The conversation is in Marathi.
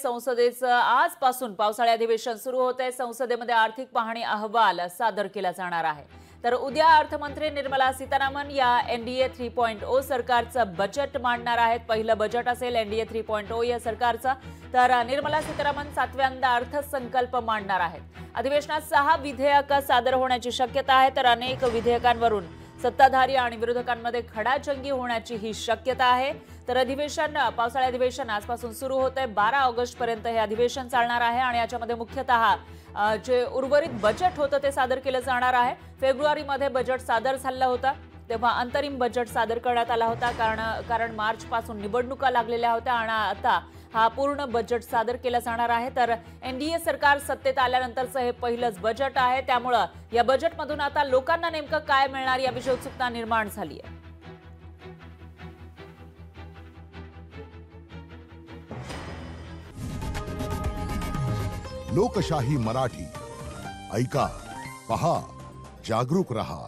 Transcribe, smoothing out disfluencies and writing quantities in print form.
संसदेचं आजपासून पावसाळी अधिवेशन सुरू होते। संसदेमध्ये आर्थिक पाहणी अहवाल सादर केला जाणार आहे। तर उद्या अर्थमंत्री निर्मला सीतारामन या एनडीए 3.0 सरकारचं बजेट मांडणार आहेत। पहिलं बजेट असेल एनडीए 3.0 या सरकारचं। तर निर्मला सीतारामन 7व्यांदा अर्थसंकल्प मांडणार आहेत। अधिवेशनात 6 विधेयकं सादर होण्याची शक्यता आहे। तर अनेक विधेयकांवरून सत्ताधारी आणि विरोधकांमध्ये खडाजंगी होण्याची ही शक्यता आहे। तर पावसाळी अधिवेशन आजपासून सुरू होते। 12 ऑगस्ट पर्यंत हे अधिवेशन चालणार आहे आणि याच्यामध्ये मुख्यतः जे उर्वरित बजेट होतं ते सादर केलं जाणार आहे। फेब्रुवारीमध्ये बजेट सादर झालं होतं, तेव्हा अंतरिम बजेट सादर करण्यात आला होता कारण मार्च पासून निवडणुका लागलेल्या होत्या आणि आता हा पूर्ण बजेट सादर केला जाणार आहे। तर एनडीए सरकार सत्तेत आल्यानंतरचं हे पहिलंच बजेट आहे, त्यामुळे या बजेटमधून आता लोकांना नेमकं काय मिळणार याविषयी उत्सुकता निर्माण झाली आहे। लोकशाही मराठी ऐका, पहा, जागरूक रहा।